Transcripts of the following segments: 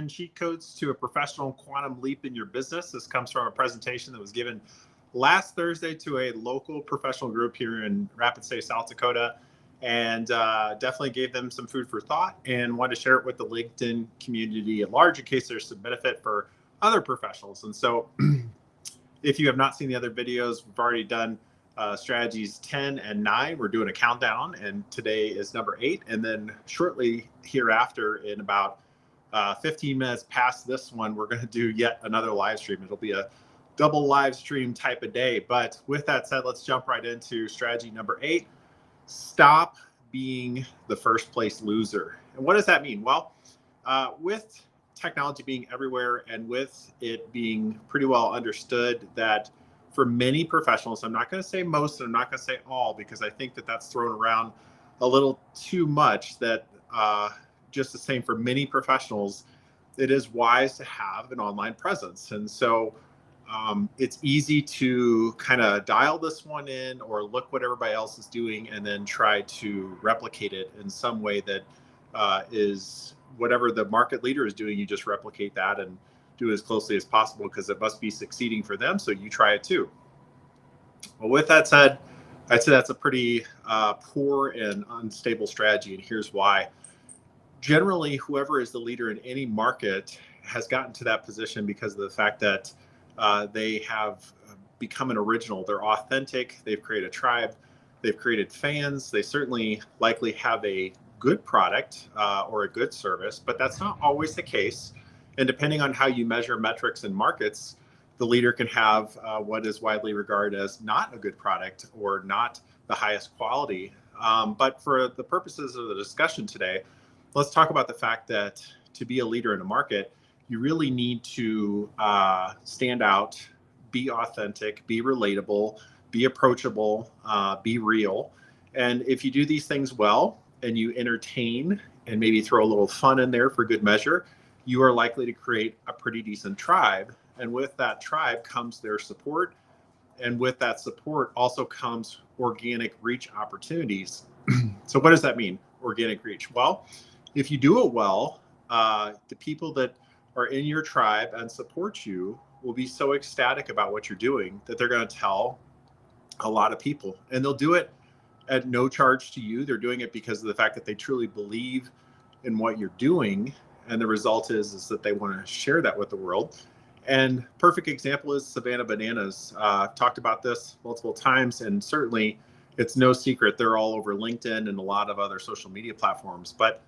10 cheat codes to a professional quantum leap in your business. This comes from a presentation that was given last Thursday to a local professional group here in Rapid City, South Dakota, and definitely gave them some food for thought and wanted to share it with the LinkedIn community at large in case there's some benefit for other professionals. And so if you have not seen the other videos, we've already done strategies 10 and 9. We're doing a countdown, and today is number 8. And then shortly hereafter, in about 15 minutes past this one, we're going to do yet another live stream. It'll be a double live stream type of day. But with that said, let's jump right into strategy number 8. Stop being the first place loser. And what does that mean? Well, with technology being everywhere and with it being pretty well understood that for many professionals, I'm not going to say most, and I'm not going to say all, because I think that that's thrown around a little too much, that just the same for many professionals, it is wise to have an online presence. And so it's easy to kind of dial this one in or look what everybody else is doing and then try to replicate it in some way that is whatever the market leader is doing. You just replicate that and do it as closely as possible because it must be succeeding for them. So you try it too. Well, with that said, I'd say that's a pretty poor and unstable strategy. And here's why. Generally, whoever is the leader in any market has gotten to that position because of the fact that they have become an original. They're authentic. They've created a tribe. They've created fans. They certainly likely have a good product or a good service, but that's not always the case. And depending on how you measure metrics and markets, the leader can have what is widely regarded as not a good product or not the highest quality. But for the purposes of the discussion today, let's talk about the fact that to be a leader in a market, you really need to stand out, be authentic, be relatable, be approachable, be real. And if you do these things well and you entertain and maybe throw a little fun in there for good measure, you are likely to create a pretty decent tribe. And with that tribe comes their support. And with that support also comes organic reach opportunities. So what does that mean, organic reach? Well, if you do it well, the people that are in your tribe and support you will be so ecstatic about what you're doing that they're going to tell a lot of people. And they'll do it at no charge to you. They're doing it because of the fact that they truly believe in what you're doing. And the result is that they want to share that with the world. And perfect example is Savannah Bananas. I've talked about this multiple times, and certainly it's no secret they're all over LinkedIn and a lot of other social media platforms. But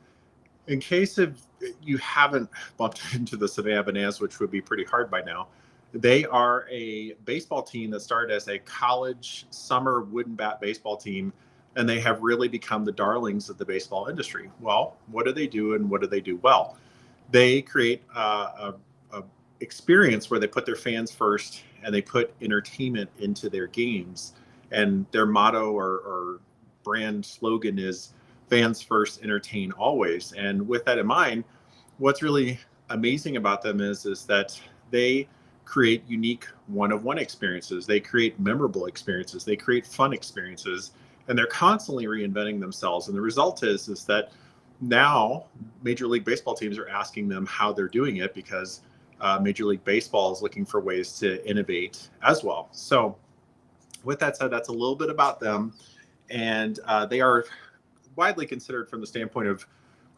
in case of you haven't bumped into the Savannah Bananas, which would be pretty hard by now, they are a baseball team that started as a college summer wooden bat baseball team, and they have really become the darlings of the baseball industry. Well, what do they do and what do they do well? They create a experience where they put their fans first and they put entertainment into their games. And their motto or brand slogan is fans first, entertain always. And with that in mind, what's really amazing about them is that they create unique one-of-one experiences. They create memorable experiences. They create fun experiences, and they're constantly reinventing themselves. And the result is that now Major League Baseball teams are asking them how they're doing it because Major League Baseball is looking for ways to innovate as well. So with that said, that's a little bit about them. And they are widely considered from the standpoint of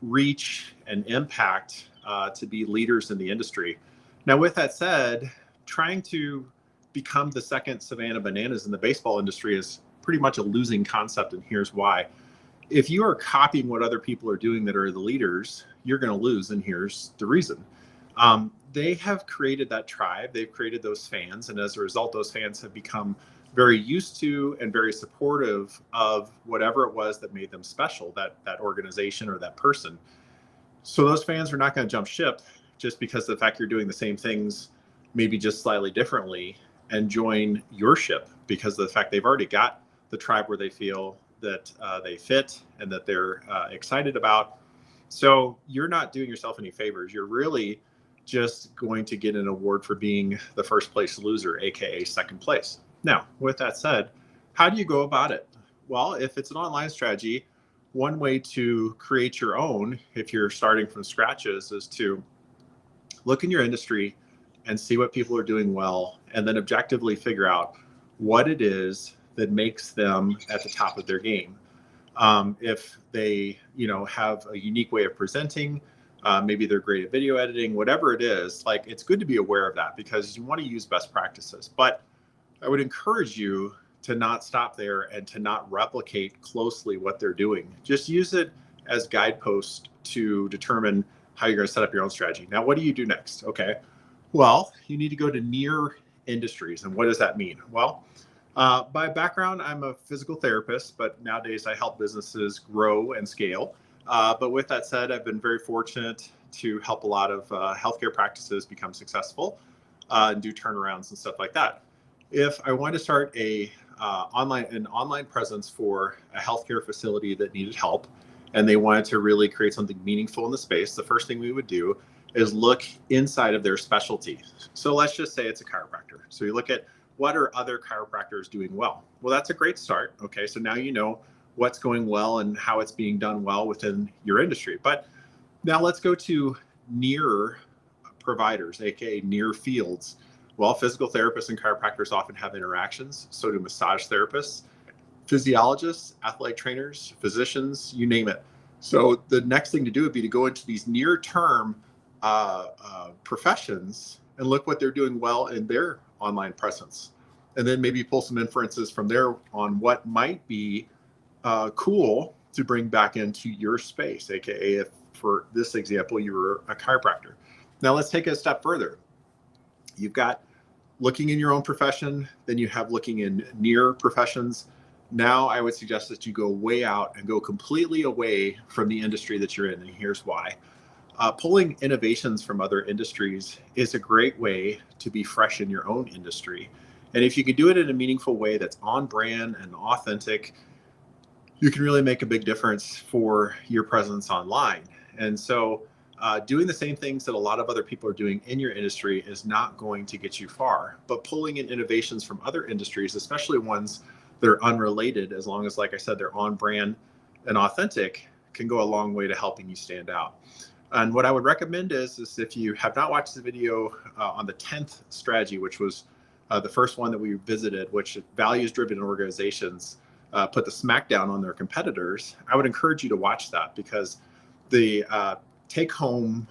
reach and impact to be leaders in the industry. Now, with that said, trying to become the second Savannah Bananas in the baseball industry is pretty much a losing concept, and here's why. If you are copying what other people are doing that are the leaders, you're going to lose, and here's the reason. They have created that tribe, they've created those fans, and as a result, those fans have become very used to and very supportive of whatever it was that made them special, that organization or that person. So those fans are not going to jump ship just because of the fact you're doing the same things, maybe just slightly differently, and join your ship because of the fact they've already got the tribe where they feel that they fit and that they're excited about. So you're not doing yourself any favors. You're really just going to get an award for being the first place loser, AKA second place. Now, with that said, how do you go about it? Well, if it's an online strategy, one way to create your own, if you're starting from scratch, is to look in your industry and see what people are doing well, and then objectively figure out what it is that makes them at the top of their game. If they, have a unique way of presenting, maybe they're great at video editing, whatever it is, like it's good to be aware of that because you want to use best practices. But I would encourage you to not stop there and to not replicate closely what they're doing. Just use it as guideposts to determine how you're going to set up your own strategy. Now, what do you do next? Okay. Well, you need to go to near industries. And what does that mean? Well, by background, I'm a physical therapist, but nowadays I help businesses grow and scale. But with that said, I've been very fortunate to help a lot of healthcare practices become successful and do turnarounds and stuff like that. If I wanted to start an online presence for a healthcare facility that needed help, and they wanted to really create something meaningful in the space, the first thing we would do is look inside of their specialty. So let's just say it's a chiropractor. So you look at what are other chiropractors doing well? Well, that's a great start. Okay, so now you know what's going well and how it's being done well within your industry. But now let's go to near providers, aka near fields. Well, physical therapists and chiropractors often have interactions. So do massage therapists, physiologists, athletic trainers, physicians, you name it. So the next thing to do would be to go into these near-term professions and look what they're doing well in their online presence. And then maybe pull some inferences from there on what might be cool to bring back into your space, aka if for this example, you were a chiropractor. Now let's take it a step further. You've got looking in your own profession, then you have looking in near professions. Now I would suggest that you go way out and go completely away from the industry that you're in, and here's why. Pulling innovations from other industries is a great way to be fresh in your own industry. And if you can do it in a meaningful way that's on brand and authentic, you can really make a big difference for your presence online. And so doing the same things that a lot of other people are doing in your industry is not going to get you far. But pulling in innovations from other industries, especially ones that are unrelated, as long as, like I said, they're on brand and authentic, can go a long way to helping you stand out. And what I would recommend is if you have not watched the video on the 10th strategy, which was the first one that we visited, which values-driven organizations put the smackdown on their competitors, I would encourage you to watch that because the take-home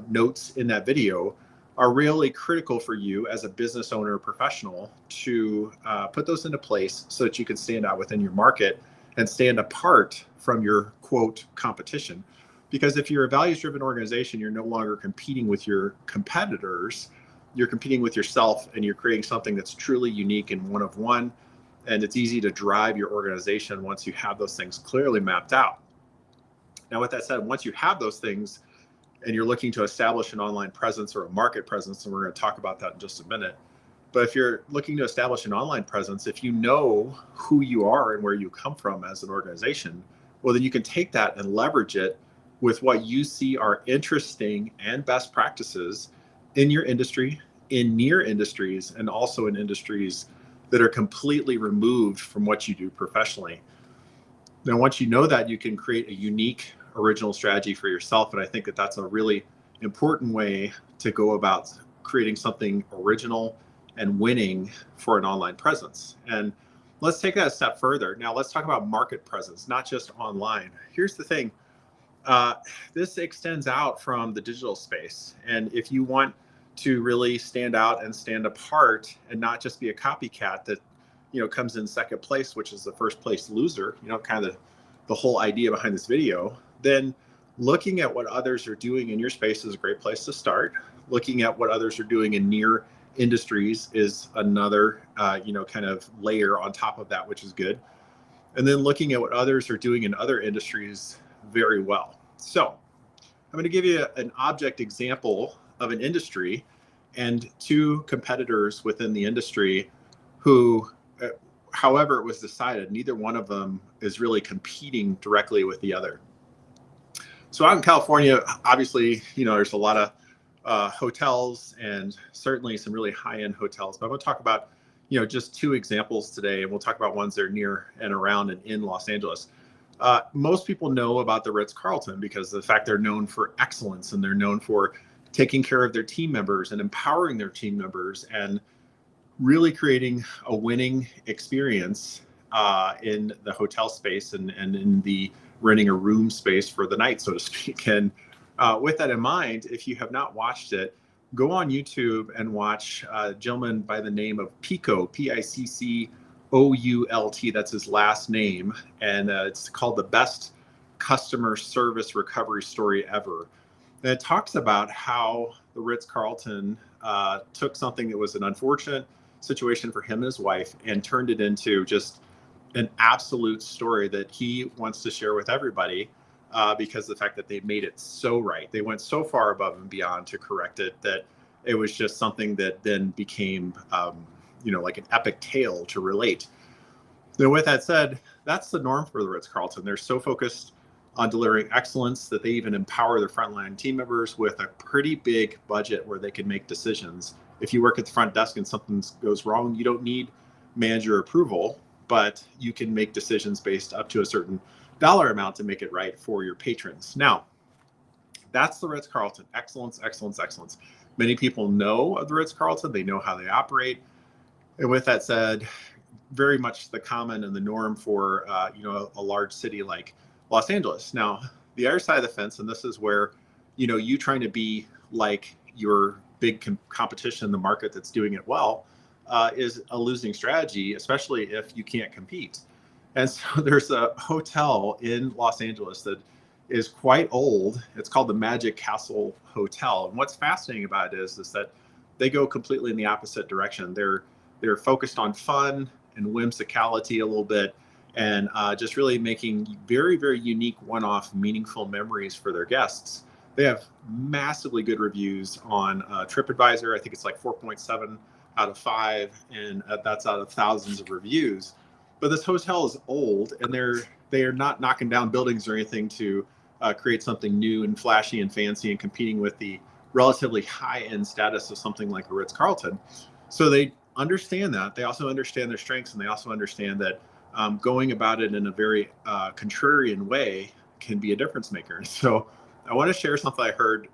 notes in that video are really critical for you as a business owner or professional to put those into place so that you can stand out within your market and stand apart from your quote competition. Because if you're a values-driven organization, you're no longer competing with your competitors, you're competing with yourself, and you're creating something that's truly unique and one of one. And it's easy to drive your organization once you have those things clearly mapped out. Now, with that said, once you have those things and you're looking to establish an online presence or a market presence, and we're going to talk about that in just a minute. But if you're looking to establish an online presence, if you know who you are and where you come from as an organization, well, then you can take that and leverage it with what you see are interesting and best practices in your industry, in near industries, and also in industries that are completely removed from what you do professionally. Now, once you know that, you can create a unique original strategy for yourself. And I think that that's a really important way to go about creating something original and winning for an online presence. And let's take that a step further. Now, let's talk about market presence, not just online. Here's the thing. This extends out from the digital space. And if you want to really stand out and stand apart and not just be a copycat that, comes in second place, which is the first place loser, kind of the whole idea behind this video, then looking at what others are doing in your space is a great place to start. Looking at what others are doing in near industries is another, kind of layer on top of that, which is good. And then looking at what others are doing in other industries very well. So I'm going to give you an object example of an industry and two competitors within the industry who, however it was decided, neither one of them is really competing directly with the other. So out in California, obviously, there's a lot of hotels and certainly some really high-end hotels. But I'm going to talk about, just two examples today, and we'll talk about ones that are near and around and in Los Angeles. Most people know about the Ritz-Carlton because of the fact they're known for excellence and they're known for taking care of their team members and empowering their team members and really creating a winning experience in the hotel space and in the renting a room space for the night, so to speak. And with that in mind, if you have not watched it, go on YouTube and watch a gentleman by the name of Piccoult, Piccoult. That's his last name. And it's called The Best Customer Service Recovery Story Ever. And it talks about how the Ritz-Carlton took something that was an unfortunate situation for him and his wife and turned it into just an absolute story that he wants to share with everybody, because of the fact that they made it so right. They went so far above and beyond to correct it that it was just something that then became, like an epic tale to relate. Now, with that said, that's the norm for the Ritz-Carlton. They're so focused on delivering excellence that they even empower their frontline team members with a pretty big budget where they can make decisions. If you work at the front desk and something goes wrong, you don't need manager approval, but you can make decisions based up to a certain dollar amount to make it right for your patrons. Now, that's the Ritz-Carlton. Excellence, excellence, excellence. Many people know of the Ritz-Carlton. They know how they operate. And with that said, very much the common and the norm for a large city like Los Angeles. Now, the other side of the fence, and this is where you trying to be like your big competition in the market that's doing it well, is a losing strategy, especially if you can't compete. And so there's a hotel in Los Angeles that is quite old. It's called the Magic Castle Hotel. And what's fascinating about it is that they go completely in the opposite direction. They're focused on fun and whimsicality a little bit, and just really making very, very unique, one-off, meaningful memories for their guests. They have massively good reviews on TripAdvisor. I think it's like 4.7 out of 5, and that's out of thousands of reviews. But this hotel is old, and they are not knocking down buildings or anything to create something new and flashy and fancy and competing with the relatively high-end status of something like a Ritz-Carlton. So they understand that. They also understand their strengths, and they also understand that going about it in a very contrarian way can be a difference maker. So I want to share something I heard,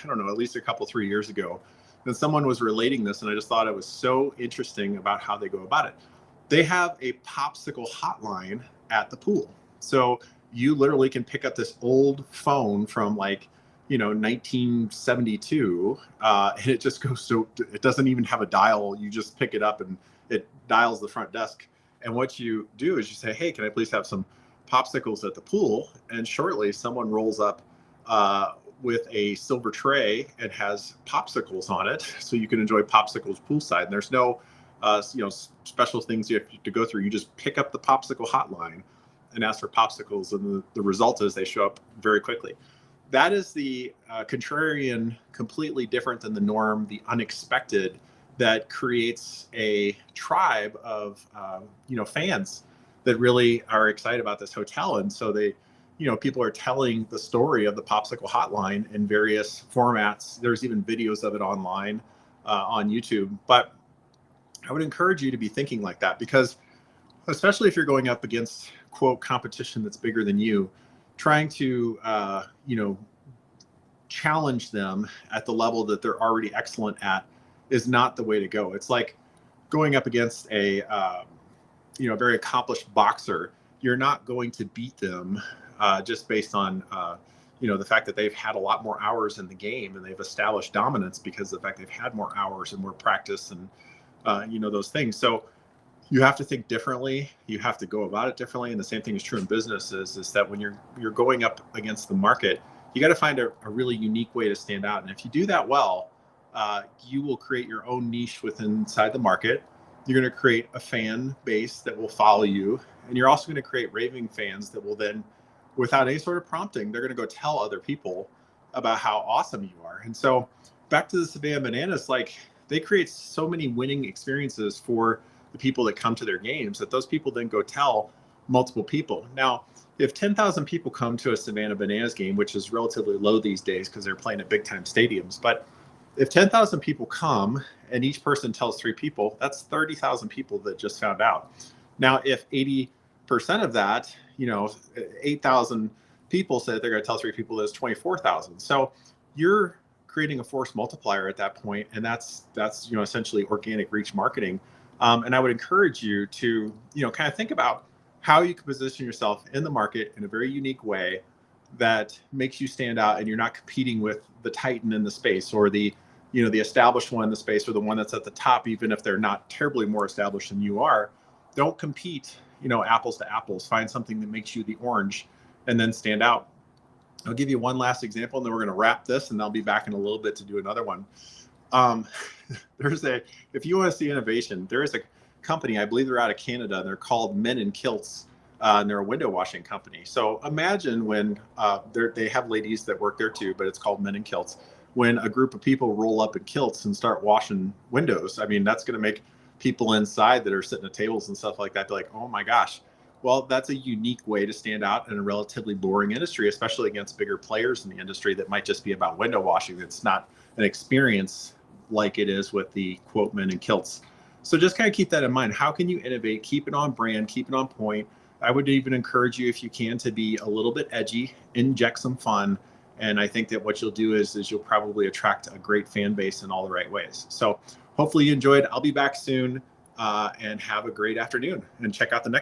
I don't know, at least a couple, 3 years ago. And someone was relating this, and I just thought it was so interesting about how they go about it. They have a popsicle hotline at the pool. So you literally can pick up this old phone from 1972, and it just goes, so it doesn't even have a dial. You just pick it up and it dials the front desk. And what you do is you say, hey, can I please have some popsicles at the pool? And shortly someone rolls up with a silver tray and has popsicles on it, so you can enjoy popsicles poolside. And there's no special things you have to go through. You just pick up the popsicle hotline and ask for popsicles, and the result is they show up very quickly. That is the contrarian, completely different than the norm, the unexpected, that creates a tribe of fans that really are excited about this hotel. And so they, people are telling the story of the popsicle hotline in various formats. There's even videos of it online on YouTube. But I would encourage you to be thinking like that, because especially if you're going up against, quote, competition that's bigger than you, trying to, challenge them at the level that they're already excellent at is not the way to go. It's like going up against a very accomplished boxer. You're not going to beat them just based on, the fact that they've had a lot more hours in the game and they've established dominance because of the fact they've had more hours and more practice and, those things. So you have to think differently. You have to go about it differently. And the same thing is true in business is that when you're going up against the market, you got to find a really unique way to stand out. And if you do that well, you will create your own niche inside the market. You're going to create a fan base that will follow you. And you're also going to create raving fans that will then, without any sort of prompting, they're going to go tell other people about how awesome you are. And so back to the Savannah Bananas, they create so many winning experiences for the people that come to their games that those people then go tell multiple people. Now, if 10,000 people come to a Savannah Bananas game, which is relatively low these days because they're playing at big time stadiums, but if 10,000 people come and each person tells 3 people, that's 30,000 people that just found out. Now, if 80% of that, 8,000 people say they're going to tell 3 people, that's 24,000. So you're creating a force multiplier at that point, and that's essentially organic reach marketing. And I would encourage you to kind of think about how you can position yourself in the market in a very unique way that makes you stand out, and you're not competing with the titan in the space, or the the established one in the space, or the one that's at the top, even if they're not terribly more established than you are. Don't compete apples to apples. Find something that makes you the orange, and then stand out. I'll give you one last example, and then we're going to wrap this, and I'll be back in a little bit to do another one. If you want to see innovation, there is a company, I believe they're out of Canada, and they're called Men in Kilts, and they're a window washing company. So imagine when they have ladies that work there too, but it's called Men in Kilts. When a group of people roll up in kilts and start washing windows, I mean, that's going to make people inside that are sitting at tables and stuff like that be like, oh my gosh. Well, that's a unique way to stand out in a relatively boring industry, especially against bigger players in the industry that might just be about window washing. It's not an experience like it is with the quote Men in Kilts. So just kind of keep that in mind. How can you innovate? Keep it on brand, keep it on point. I would even encourage you, if you can, to be a little bit edgy, inject some fun. And I think that what you'll do is you'll probably attract a great fan base in all the right ways. So hopefully you enjoyed. I'll be back soon, and have a great afternoon, and check out the next